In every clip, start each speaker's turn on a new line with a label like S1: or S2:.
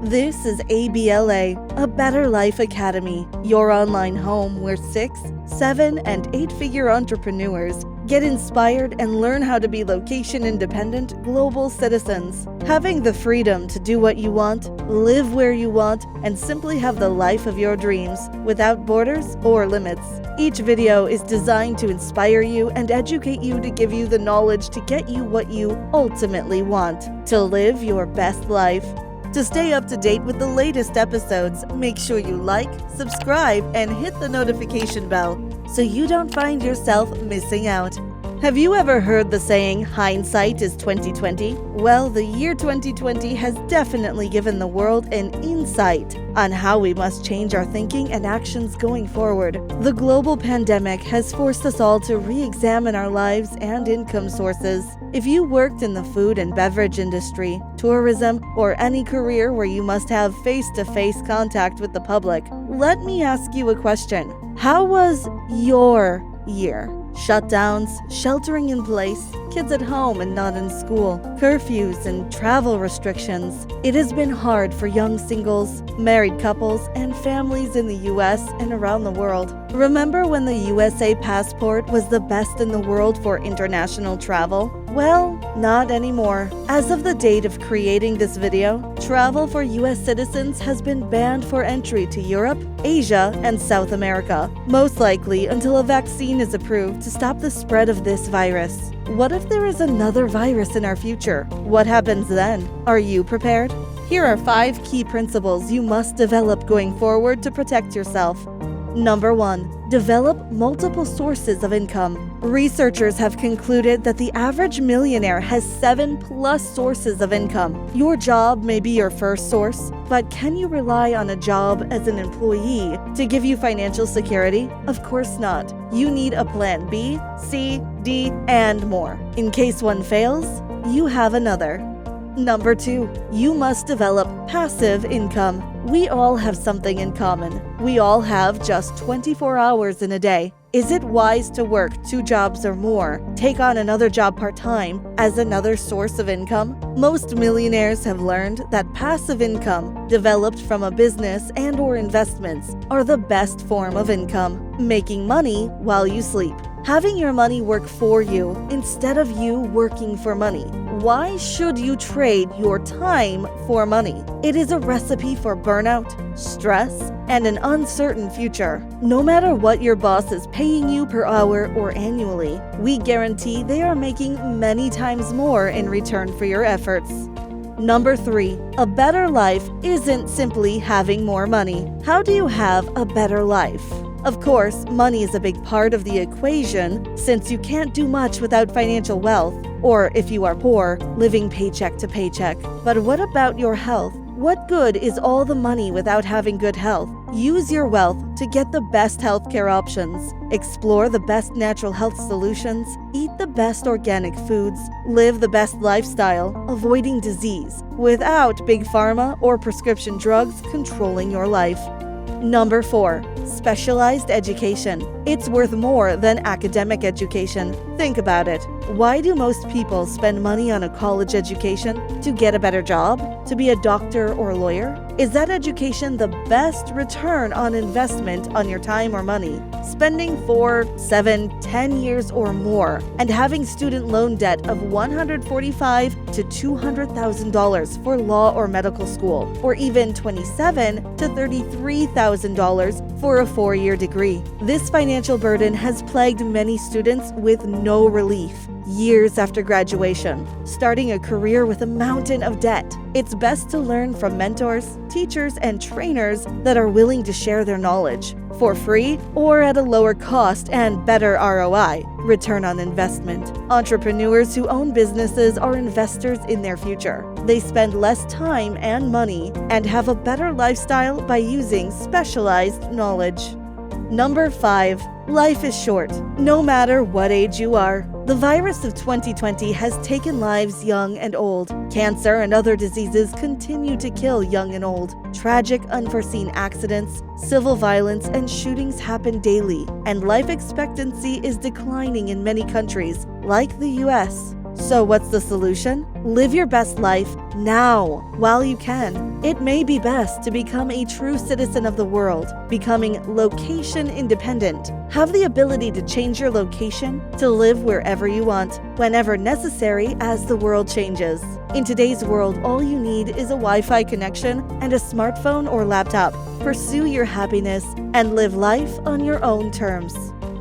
S1: This is ABLA, A Better Life Academy, your online home where 6, 7, and 8-figure entrepreneurs get inspired and learn how to be location-independent global citizens, having the freedom to do what you want, live where you want, and simply have the life of your dreams without borders or limits. Each video is designed to inspire you and educate you to give you the knowledge to get you what you ultimately want, to live your best life. To stay up to date with the latest episodes, make sure you like, subscribe, and hit the notification bell so you don't find yourself missing out. Have you ever heard the saying, hindsight is 2020? Well, the year 2020 has definitely given the world an insight on how we must change our thinking and actions going forward. The global pandemic has forced us all to re-examine our lives and income sources. If you worked in the food and beverage industry, tourism, or any career where you must have face-to-face contact with the public, let me ask you a question. How was your year? Shutdowns, sheltering in place, kids at home and not in school, curfews and travel restrictions. It has been hard for young singles, married couples, and families in the US and around the world. Remember when the USA passport was the best in the world for international travel? Well, not anymore. As of the date of creating this video, travel for US citizens has been banned for entry to Europe, Asia, and South America, most likely until a vaccine is approved to stop the spread of this virus. What if there is another virus in our future? What happens then? Are you prepared? Here are 5 key principles you must develop going forward to protect yourself. Number 1. Develop multiple sources of income. Researchers have concluded that the average millionaire has 7+ sources of income. Your job may be your first source, but can you rely on a job as an employee to give you financial security? Of course not. You need a plan B, C, D, and more. In case one fails, you have another. Number 2. You must develop passive income. We all have something in common. We all have just 24 hours in a day. Is it wise to work 2 jobs or more, take on another job part-time as another source of income? Most millionaires have learned that passive income, developed from a business and/or investments, are the best form of income, making money while you sleep. Having your money work for you instead of you working for money. Why should you trade your time for money? It is a recipe for burnout, stress, and an uncertain future. No matter what your boss is paying you per hour or annually, we guarantee they are making many times more in return for your efforts. Number 3. A better life isn't simply having more money. How do you have a better life? Of course, money is a big part of the equation since you can't do much without financial wealth, or if you are poor, living paycheck to paycheck. But what about your health? What good is all the money without having good health? Use your wealth to get the best healthcare options, explore the best natural health solutions, eat the best organic foods, live the best lifestyle, avoiding disease, without big pharma or prescription drugs controlling your life. Number 4. Specialized education. It's worth more than academic education. Think about it. Why do most people spend money on a college education? To get a better job? To be a doctor or lawyer? Is that education the best return on investment on your time or money? Spending 4, 7, 10 years or more and having student loan debt of $145,000 to $200,000 for law or medical school, or even $27,000 to $33,000 for a 4-year degree. This financial burden has plagued many students with no relief. Years after graduation, starting a career with a mountain of debt. It's best to learn from mentors, teachers, and trainers that are willing to share their knowledge for free or at a lower cost and better ROI, return on investment. Entrepreneurs who own businesses are investors in their future. They spend less time and money and have a better lifestyle by using specialized knowledge. Number 5. Life is short, no matter what age you are. The virus of 2020 has taken lives young and old. Cancer and other diseases continue to kill young and old. Tragic, unforeseen accidents, civil violence, and shootings happen daily, and life expectancy is declining in many countries, like the US. So what's the solution? Live your best life, now, while you can. It may be best to become a true citizen of the world, becoming location independent. Have the ability to change your location to live wherever you want, whenever necessary as the world changes. In today's world, all you need is a Wi-Fi connection and a smartphone or laptop. Pursue your happiness and live life on your own terms.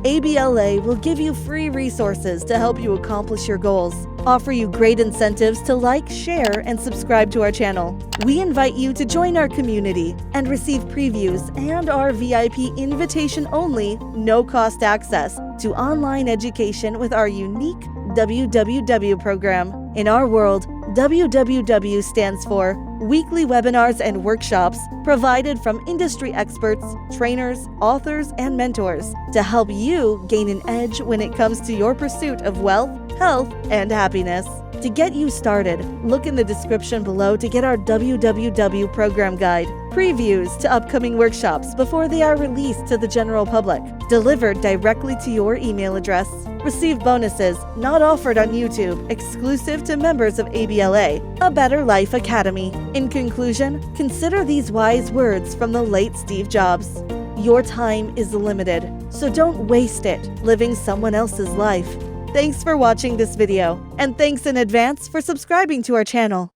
S1: ABLA will give you free resources to help you accomplish your goals, offer you great incentives to like, share, and subscribe to our channel. We invite you to join our community and receive previews and our VIP invitation-only, no-cost access to online education with our unique WWW program. In our world, WWW stands for Weekly Webinars and Workshops provided from industry experts, trainers, authors, and mentors to help you gain an edge when it comes to your pursuit of wealth, health, and happiness. To get you started, look in the description below to get our WWW program guide, previews to upcoming workshops before they are released to the general public, delivered directly to your email address. Receive bonuses not offered on YouTube, exclusive to members of ABLA, A Better Life Academy. In conclusion, consider these wise words from the late Steve Jobs. Your time is limited, so don't waste it living someone else's life. Thanks for watching this video, and thanks in advance for subscribing to our channel.